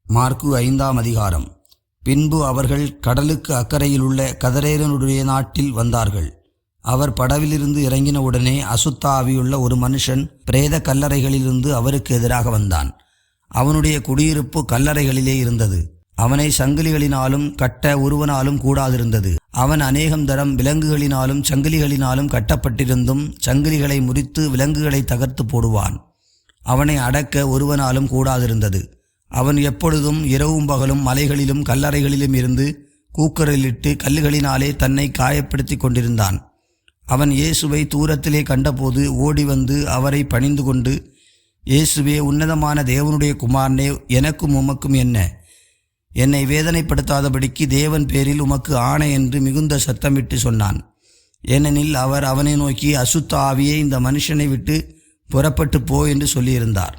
மாற்கு 5ஆம் அதிகாரம். பின்பு அவர்கள் கடலுக்கு அக்கறையிலுள்ள கதரேரனுடைய நாட்டில் வந்தார்கள். அவர் படவிலிருந்து இறங்கினவுடனே அசுத்த ஆவியுள்ள ஒரு மனுஷன் பிரேத கல்லறைகளிலிருந்து அவருக்கு எதிராக வந்தான். அவனுடைய குடியிருப்பு கல்லறைகளிலே இருந்தது. அவனை சங்கிலிகளினாலும் கட்ட ஒருவனாலும் கூடாதிருந்தது. அவன் அநேகம் தரம் விலங்குகளினாலும் சங்கிலிகளினாலும் கட்டப்பட்டிருந்தும் சங்கிலிகளை முறித்து விலங்குகளை தகர்த்து போடுவான். அவனை அடக்க ஒருவனாலும் கூடாதிருந்தது. அவன் எப்பொழுதும் இரவும் பகலும் மலைகளிலும் கல்லறைகளிலும் இருந்து கூக்குரலிட்டு கல்லுகளினாலே தன்னை காயப்படுத்தி கொண்டிருந்தான். அவன் இயேசுவை தூரத்திலே கண்டபோது ஓடி வந்து அவரை பணிந்து கொண்டு, இயேசுவே, உன்னதமான தேவனுடைய குமாரனே, எனக்கும் உமக்கும் என்ன? என்னை வேதனைப்படுத்தாதபடிக்கு தேவன் பேரில் உமக்கு ஆணை என்று மிகுந்த சத்தமிட்டு சொன்னான். ஏனெனில் அவர் அவனை நோக்கி, அசுத்த ஆவியே, இந்த மனுஷனை விட்டு புறப்பட்டு போ என்று சொல்லியிருந்தார்.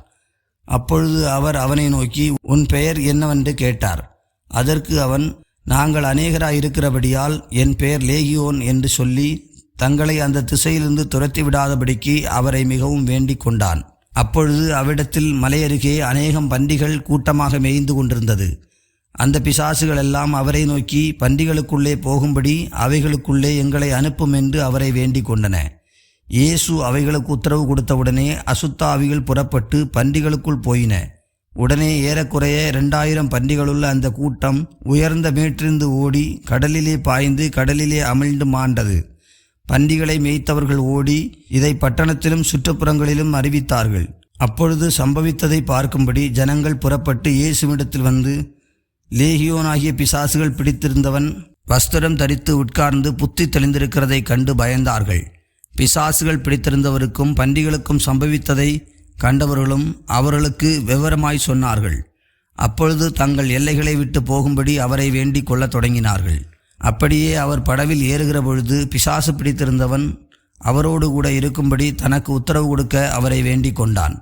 அப்பொழுது அவர் அவனை நோக்கி, உன் பெயர் என்னவென்று கேட்டார். அதற்கு அவன், நாங்கள் அநேகராயிருக்கிறபடியால் என் பெயர் லேகியோன் என்று சொல்லி தங்களை அந்த திசையிலிருந்து துரத்தி விடாதபடிக்கு அவரை மிகவும் வேண்டிக் கொண்டான். அப்பொழுது அவ்விடத்தில் மலையருகே அநேகம் பன்றிகள் கூட்டமாக மேய்ந்து கொண்டிருந்தது. அந்த பிசாசுகள் எல்லாம் அவரை நோக்கி, பன்றிகளுக்குள்ளே போகும்படி அவைகளுக்குள்ளே எங்களை அனுப்பும் என்று அவரை வேண்டிக் கொண்டன. இயேசு அவைகளுக்கு உத்தரவு கொடுத்தவுடனே அசுத்த ஆவிகள் புறப்பட்டு பன்றிகளுக்குள் போயின. உடனே ஏறக்குறைய 2000 பன்றிகளுள்ள அந்த கூட்டம் உயர்ந்த மேற்றிருந்து ஓடி கடலிலே பாய்ந்து கடலிலே அமிழ்ந்து மாண்டது. பன்றிகளை மேய்த்தவர்கள் ஓடி இதை பட்டணத்திலும் சுற்றுப்புறங்களிலும் அறிவித்தார்கள். அப்பொழுது சம்பவித்ததை பார்க்கும்படி ஜனங்கள் புறப்பட்டு இயேசுவிடத்தில் வந்து, லேகியோனாகிய பிசாசுகள் பிடித்திருந்தவன் வஸ்திரம் தரித்து உட்கார்ந்து புத்தி தெளிந்திருக்கிறதை கண்டு பயந்தார்கள். பிசாசுகள் பிடித்திருந்தவருக்கும் பன்றிகளுக்கும் சம்பவித்ததை கண்டவர்களும் அவர்களுக்கு விவரமாய் சொன்னார்கள். அப்பொழுது தங்கள் எல்லைகளை விட்டு போகும்படி அவரை வேண்டிக் கொள்ளத் தொடங்கினார்கள். அப்படியே அவர் படவில் ஏறுகிற பொழுது பிசாசு பிடித்திருந்தவன் அவரோடு கூட இருக்கும்படி தனக்கு உத்தரவு கொடுக்க அவரை வேண்டிக் கொண்டான்.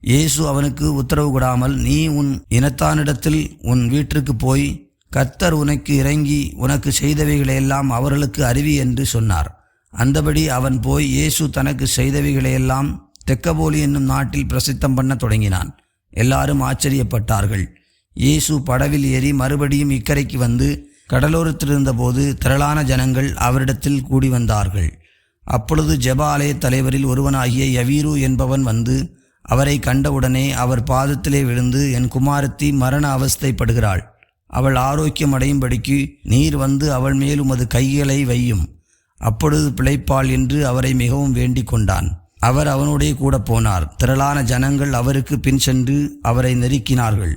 இயேசு அவனுக்கு உத்தரவு கொடாமல், நீ உன் இனத்தானிடத்தில் உன் வீட்டிற்கு போய் கர்த்தர் உனக்கு இறங்கி உனக்கு செய்தவைகளையெல்லாம் அவர்களுக்கு அறிவி என்று சொன்னார். அந்தபடி அவன் போய் இயேசு தனக்கு செய்தவைகளையெல்லாம் தெக்கபோலி என்னும் நாட்டில் பிரசித்தம் பண்ண தொடங்கினான். எல்லாரும் ஆச்சரியப்பட்டார்கள். இயேசு படவில் ஏறி மறுபடியும் இக்கரைக்கு வந்து கடலோரத்திலிருந்தபோது திரளான ஜனங்கள் அவரிடத்தில் கூடி வந்தார்கள். அப்பொழுது ஜெப ஆலய தலைவரில் ஒருவனாகிய யவீரு என்பவன் வந்து அவரை கண்டவுடனே அவர் பாதத்திலே விழுந்து, என் குமாரத்தி மரண அவஸ்தைப்படுகிறாள். அவள் ஆரோக்கியம் அடையும்படிக்கு நீர் வந்து அவள் மேல் உமது கைகளை வையும். அப்பொழுது பிழைப்பாள் என்று அவரை மிகவும் வேண்டிக் கொண்டான். அவர் அவனுடைய கூட போனார். திரளான ஜனங்கள் அவருக்கு பின் சென்று அவரை நெருக்கினார்கள்.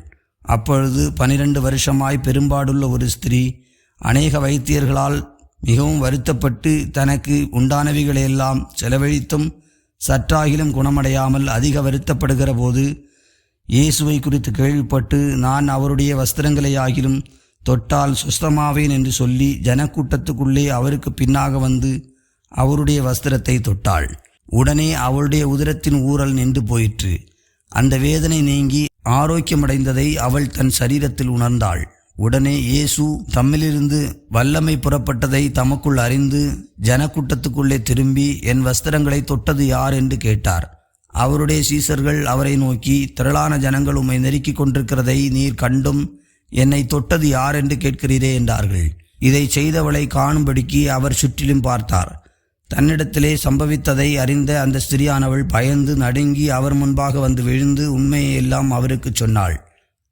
அப்பொழுது 12 வருஷமாய் பெரும்பாடுள்ள ஒரு ஸ்திரீ அநேக வைத்தியர்களால் மிகவும் வருத்தப்பட்டு தனக்கு உண்டானவைகளையெல்லாம் செலவழித்தும் சற்றாகிலும் குணமடையாமல் அதிக வருத்தப்படுகிற போது இயேசுவை குறித்து கேள்விப்பட்டு, நான் அவருடைய வஸ்திரங்களை ஆகிலும் தொட்டால் சுஸ்தமாவேன் என்று சொல்லி ஜனக்கூட்டத்துக்குள்ளே அவருக்கு பின்னாக வந்து அவருடைய வஸ்திரத்தை தொட்டாள். உடனே அவளுடைய உதரத்தின் ஊறல் நின்று போயிற்று. அந்த வேதனை நீங்கி ஆரோக்கியமடைந்ததை அவள் தன் சரீரத்தில் உணர்ந்தாள். உடனே இயேசு தம்மிலிருந்து வல்லமை புறப்பட்டதை தமக்குள் அறிந்து ஜனக்கூட்டத்துக்குள்ளே திரும்பி, என் வஸ்திரங்களை தொட்டது யார் என்று கேட்டார். அவருடைய சீசர்கள் அவரை நோக்கி, திரளான ஜனங்கள் உம்மை நெருக்கிக் கொண்டிருக்கிறதை நீர் கண்டும் என்னை தொட்டது யார் என்று கேட்கிறீரே என்றார்கள். இதை செய்தவளை காணும்படிக்கு அவர் சுற்றிலும் பார்த்தார். தன்னிடத்திலே சம்பவித்ததை அறிந்த அந்த ஸ்திரியானவள் பயந்து நடுங்கி அவர் முன்பாக வந்து விழுந்து உண்மையை எல்லாம் அவருக்கு சொன்னாள்.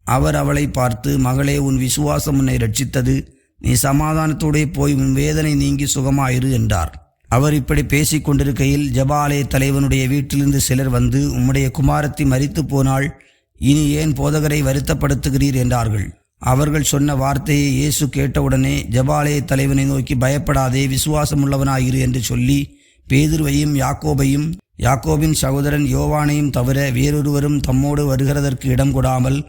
அவர் அவளை பார்த்து, மகளே, உன் விசுவாசம் உன்னை ரட்சித்தது. நீ சமாதானத்தோடே போய் உன் வேதனை நீங்கி சுகமாயிரு என்றார். அவர் இப்படி பேசிக் கொண்டிருக்கையில் ஜெப ஆலய தலைவனுடைய வீட்டிலிருந்து சிலர் வந்து, உம்முடைய குமாரத்தி மரித்து போனாள், இனி ஏன் போதகரை வருத்தப்படுத்துகிறீர் என்றார்கள். அவர்கள் சொன்ன வார்த்தையை இயேசு கேட்டவுடனே ஜெப ஆலய தலைவனை நோக்கி, பயப்படாதே, விசுவாசமுள்ளவனாயிரு என்று சொல்லி பேதுருவையும் யாக்கோபையும் யாக்கோபின் சகோதரன் யோவானையும் தவிர வேறொருவரும் தம்மோடு வருகிறதற்கு இடம் கொடாமல்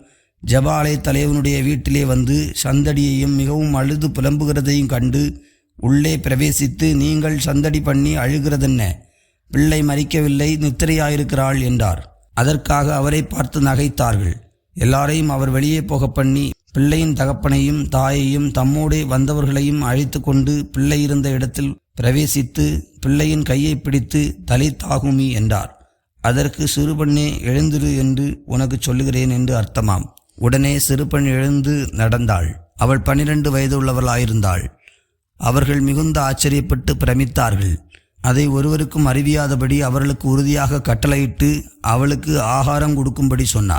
ஜெப ஆலய தலைவனுடைய வீட்டிலே வந்து சந்தடியையும் மிகவும் அழுது புலம்புகிறதையும் கண்டு உள்ளே பிரவேசித்து, நீங்கள் சந்தடி பண்ணி அழுகிறதென்ன? பிள்ளை மரிக்கவில்லை, நித்திரையாயிருக்கிறாள் என்றார். அதற்காக அவரை பார்த்து நகைத்தார்கள். எல்லாரையும் அவர் வெளியே போக பண்ணி பிள்ளையின் தகப்பனையும் தாயையும் தம்மோடே வந்தவர்களையும் அழைத்து கொண்டு பிள்ளை இருந்த இடத்தில் பிரவேசித்து பிள்ளையின் கையை பிடித்து தலித்தாகுமி என்றார். அதற்கு, சிறுபெண்ணே, எழுந்திரு என்று உனக்கு சொல்லுகிறேன் என்று அர்த்தமாம். உடனே சிறுபெண் எழுந்து நடந்தாள். அவள் 12 வயதுள்ளவளாயிருந்தாள். அவர்கள் மிகுந்த ஆச்சரியப்பட்டு பிரமித்தார்கள். அதை ஒருவருக்கும் அறிவியாதபடி அவர்களுக்கு உறுதியாக கட்டளையிட்டு அவளுக்கு ஆகாரம் கொடுக்கும்படி சொன்னார்.